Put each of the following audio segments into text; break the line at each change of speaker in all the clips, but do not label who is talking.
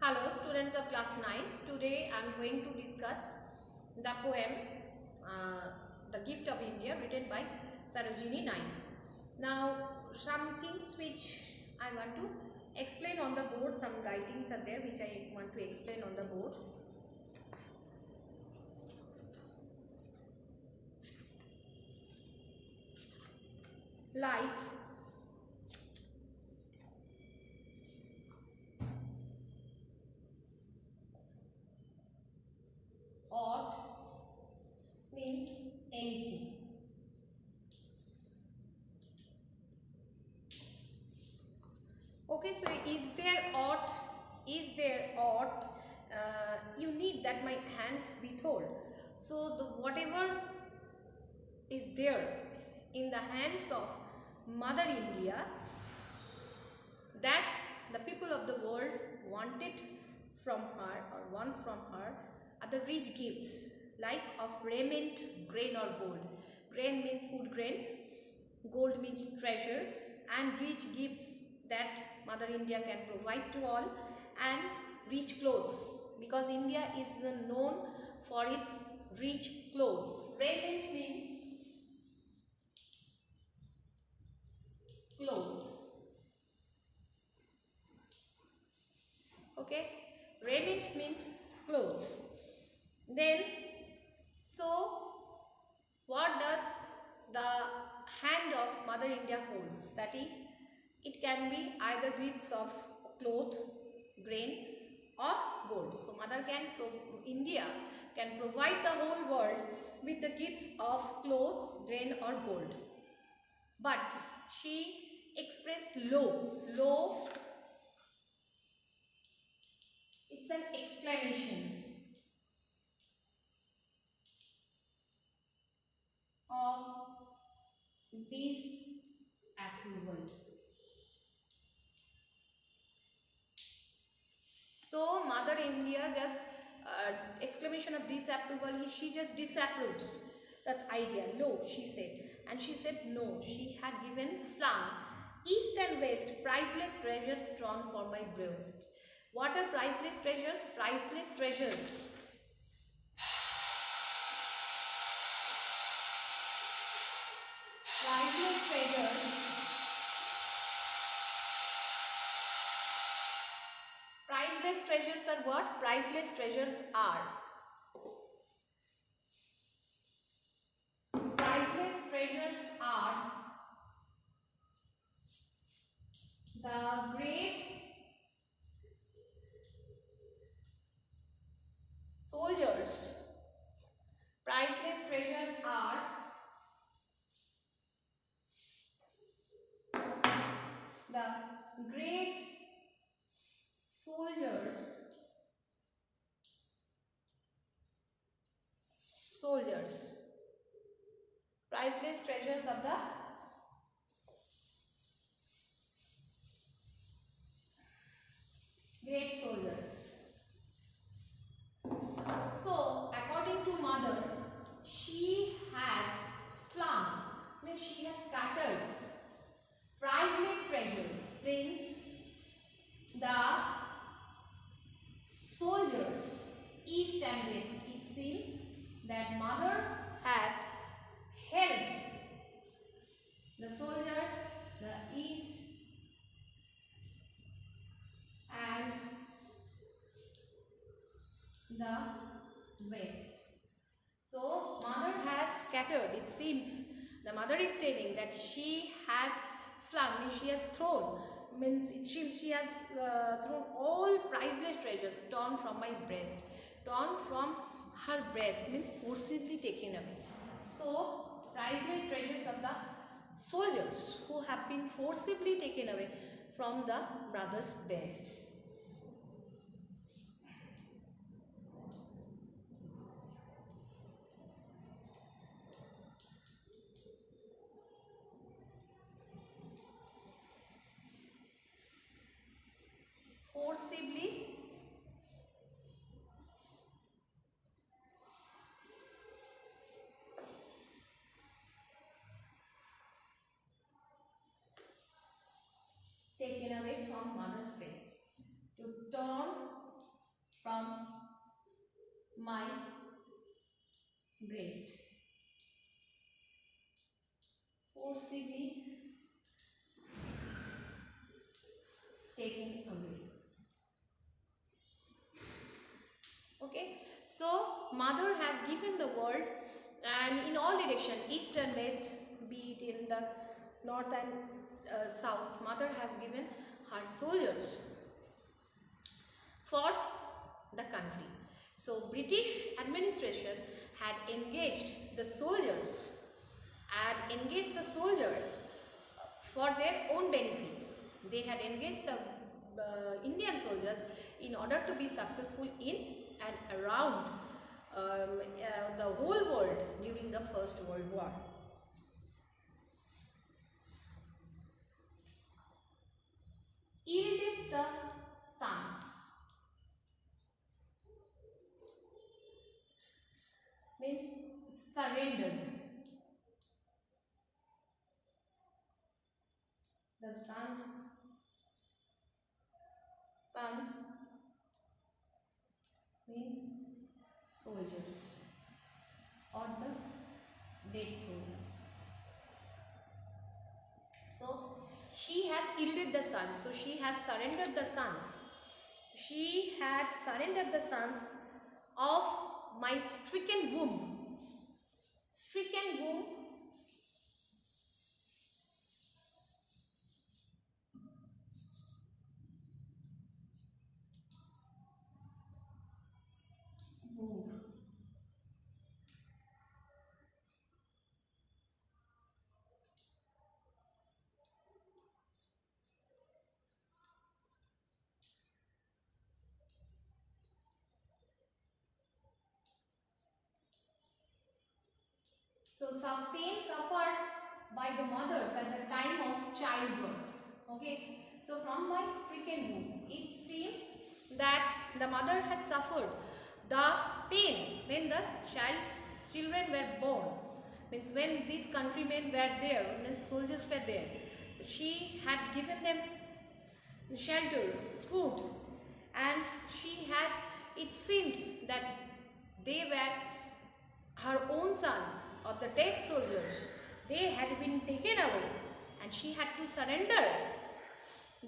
Hello students of class 9. Today I am going to discuss the poem The Gift of India written by Sarojini Naidu. Now some things which I want to explain on the board, some writings are there which I want to explain on the board. Like ought means anything. Okay, so is there ought? Is there ought? You need that my hands be told. So the whatever is there in the hands of Mother India that the people of the world wanted from her or wants from her are the rich gifts like of raiment, grain or gold. Grain means food grains, gold means treasure, and rich gifts that Mother India can provide to all, and rich clothes because India is known for its rich clothes. Raiment means clothes. Okay, raiment means clothes. Then, so what does the hand of Mother India holds? That is, it can be either gifts of cloth, grain or gold. So Mother India can provide the whole world with the gifts of clothes, grain or gold. But she expressed low. It's an exclamation of disapproval. So Mother India just exclamation of disapproval. She just disapproves that idea. Low, she said, and she said no. She had given flung east and west priceless treasures drawn for my breast. What are priceless treasures? Priceless treasures. Priceless treasures. Priceless treasures are what? Priceless treasures are. Priceless treasures are the great soldiers. Priceless treasures are the great soldiers. Priceless treasures of the great soldiers. So, according to Mother, she has flung, means she has scattered priceless treasures, means the soldiers, east and west. It seems that Mother has helped the soldiers, the east and the west. So Mother has scattered. It seems the Mother is telling that she has flung, means she has thrown, means it seems she has thrown all priceless treasures torn from my breast. Torn from her breast means forcibly taken away. So priceless treasures of the soldiers who have been forcibly taken away from the brother's breast. Forcibly taken away from Mother's breast. To turn taken away. Okay, so mother has given the world, and in all direction, east and west, be it in the north and south, mother has given her soldiers for the country. So British administration had engaged the soldiers for their own benefits. They had engaged the Indian soldiers in order to be successful in and around the whole world during the First World War. Yielded the sons means surrendered. The sons means soldiers or the dead soldiers. So she has yielded the sons. So she has surrendered the sons. She had surrendered the sons of my stricken womb. Stricken womb So some pain suffered by the mothers at the time of childbirth. Okay. So from my stricken womb, it seems that the mother had suffered the pain when the children were born. Means when these countrymen were there, when the soldiers were there, she had given them shelter, food, and it seemed that they were her own sons or the dead soldiers. They had been taken away, and she had to surrender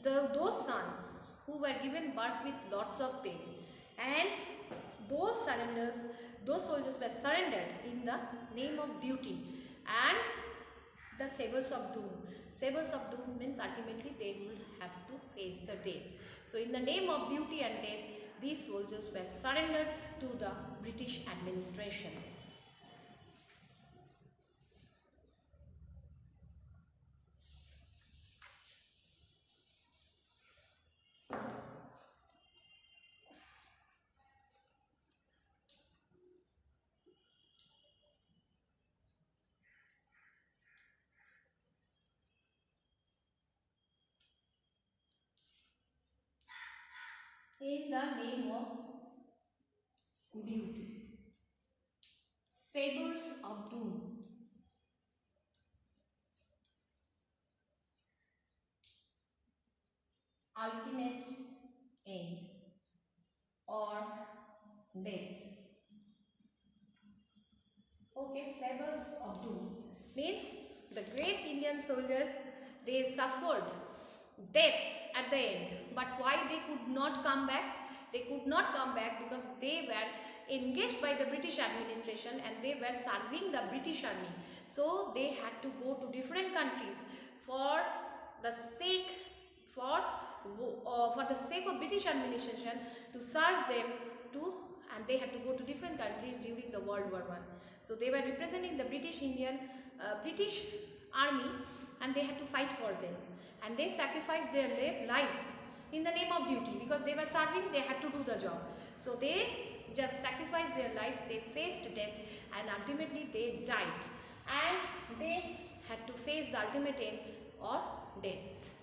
those sons who were given birth with lots of pain. And those soldiers were surrendered in the name of duty and the sabers of doom. Sabers of doom means ultimately they will have to face the death. So in the name of duty and death, these soldiers were surrendered to the British administration. In the name of duty. Sabers of doom. Ultimate end or death. Okay, sabers of doom means the great Indian soldiers, they suffered death at the end. But why they could not come back? They could not come back because they were engaged by the British administration and they were serving the British army. So they had to go to different countries for the sake of British administration to serve them and they had to go to different countries during the World War I. So they were representing the British army, and they had to fight for them, and they sacrificed their lives in the name of duty because they were serving, they had to do the job. So they just sacrificed their lives, they faced death, and ultimately they died, and they had to face the ultimate end or death.